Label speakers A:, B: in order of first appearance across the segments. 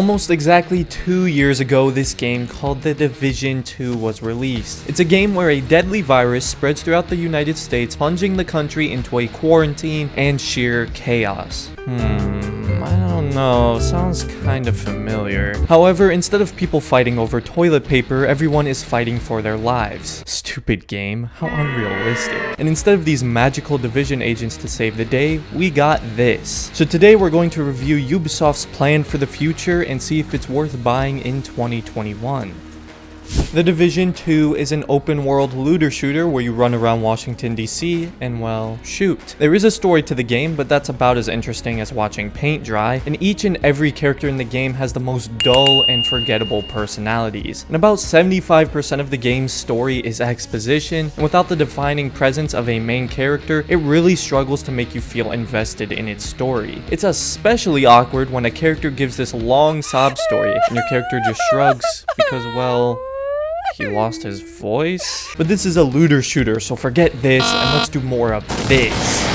A: Almost exactly 2 years ago, this game called The Division 2 was released. It's a game where a deadly virus spreads throughout the United States, plunging the country into a quarantine and sheer chaos. I don't know, sounds kind of familiar. However, instead of people fighting over toilet paper, everyone is fighting for their lives. Stupid game, how unrealistic. And instead of these magical Division agents to save the day, we got this. So today we're going to review Ubisoft's plan for the future and see if it's worth buying in 2021. The Division 2 is an open-world looter shooter where you run around Washington, D.C. and, well, shoot. There is a story to the game, but that's about as interesting as watching paint dry, and each and every character in the game has the most dull and forgettable personalities. And about 75% of the game's story is exposition, and without the defining presence of a main character, it really struggles to make you feel invested in its story. It's especially awkward when a character gives this long sob story, and your character just shrugs because, well, he lost his voice? But this is a looter shooter, so forget this and let's do more of this.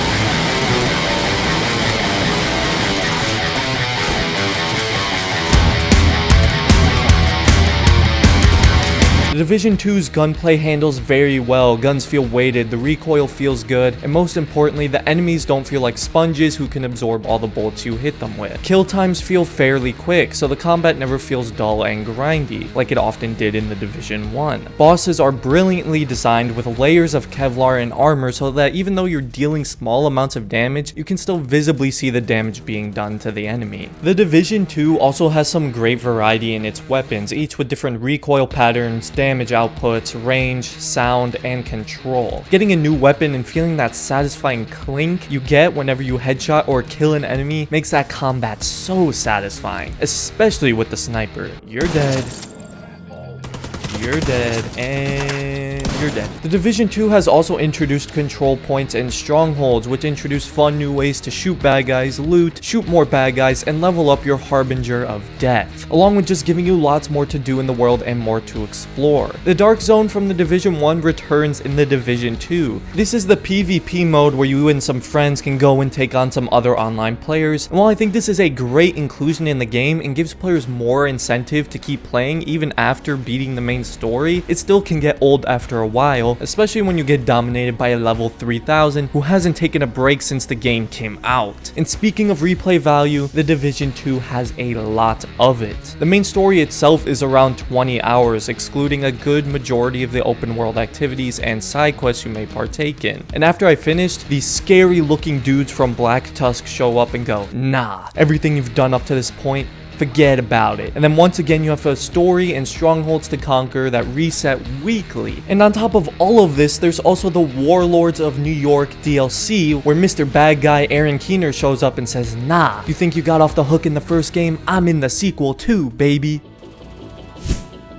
A: The Division 2's gunplay handles very well, guns feel weighted, the recoil feels good, and most importantly, the enemies don't feel like sponges who can absorb all the bullets you hit them with. Kill times feel fairly quick, so the combat never feels dull and grindy, like it often did in the Division 1. Bosses are brilliantly designed with layers of Kevlar and armor so that even though you're dealing small amounts of damage, you can still visibly see the damage being done to the enemy. The Division 2 also has some great variety in its weapons, each with different recoil patterns, damage outputs, range, sound, and control. Getting a new weapon and feeling that satisfying clink you get whenever you headshot or kill an enemy makes that combat so satisfying, especially with the sniper. You're dead. You're dead, and you're dead. The Division 2 has also introduced control points and strongholds, which introduce fun new ways to shoot bad guys, loot, shoot more bad guys, and level up your harbinger of death, along with just giving you lots more to do in the world and more to explore. The Dark Zone from the Division 1 returns in the Division 2. This is the PvP mode where you and some friends can go and take on some other online players, and while I think this is a great inclusion in the game and gives players more incentive to keep playing even after beating the main story, it still can get old after a while, especially when you get dominated by a level 3000 who hasn't taken a break since the game came out. And speaking of replay value, the Division 2 has a lot of it. The main story itself is around 20 hours, excluding a good majority of the open world activities and side quests you may partake in. And after I finished, these scary looking dudes from Black Tusk show up and go, nah, everything you've done up to this point, forget about it. And then once again you have a story and strongholds to conquer that reset weekly. And on top of all of this, there's also the Warlords of New York DLC, where Mr. Bad Guy Aaron Keener shows up and says, nah, you think you got off the hook in the first game? I'm in the sequel too, baby.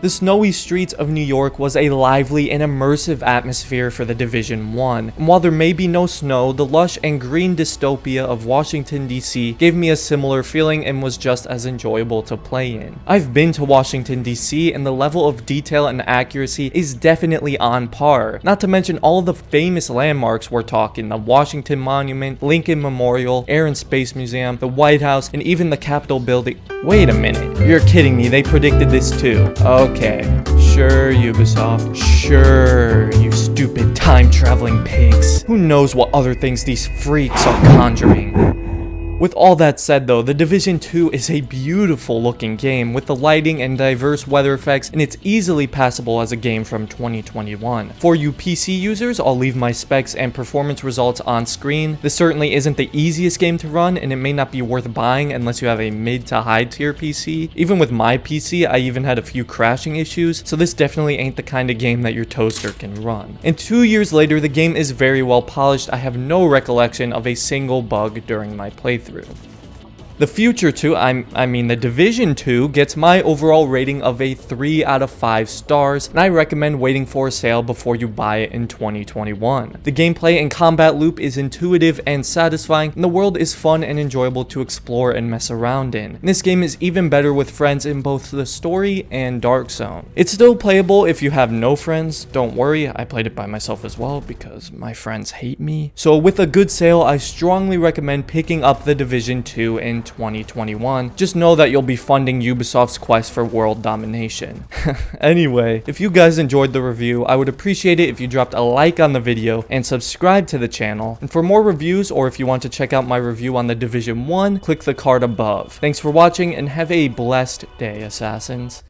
A: The snowy streets of New York was a lively and immersive atmosphere for the Division 1, and while there may be no snow, the lush and green dystopia of Washington, D.C. gave me a similar feeling and was just as enjoyable to play in. I've been to Washington, D.C., and the level of detail and accuracy is definitely on par, not to mention all of the famous landmarks we're talking: the Washington Monument, Lincoln Memorial, Air and Space Museum, the White House, and even the Capitol building. Wait a minute, you're kidding me, they predicted this too. Okay, sure Ubisoft, sure, you stupid time-traveling pigs. Who knows what other things these freaks are conjuring. With all that said though, The Division 2 is a beautiful looking game with the lighting and diverse weather effects, and it's easily passable as a game from 2021. For you PC users, I'll leave my specs and performance results on screen. This certainly isn't the easiest game to run, and it may not be worth buying unless you have a mid to high tier PC. Even with my PC, I even had a few crashing issues, so this definitely ain't the kind of game that your toaster can run. And 2 years later, the game is very well polished. I have no recollection of a single bug during my playthrough. The future 2, I mean the Division 2, gets my overall rating of a 3 out of 5 stars, and I recommend waiting for a sale before you buy it in 2021. The gameplay and combat loop is intuitive and satisfying, and the world is fun and enjoyable to explore and mess around in. And this game is even better with friends in both the story and Dark Zone. It's still playable if you have no friends. Don't worry, I played it by myself as well because my friends hate me. So with a good sale, I strongly recommend picking up the Division 2 in 2021, just know that you'll be funding Ubisoft's quest for world domination. Anyway, if you guys enjoyed the review, I would appreciate it if you dropped a like on the video and subscribe to the channel. And for more reviews, or if you want to check out my review on the Division 1, click the card above. Thanks for watching and have a blessed day, Assassins.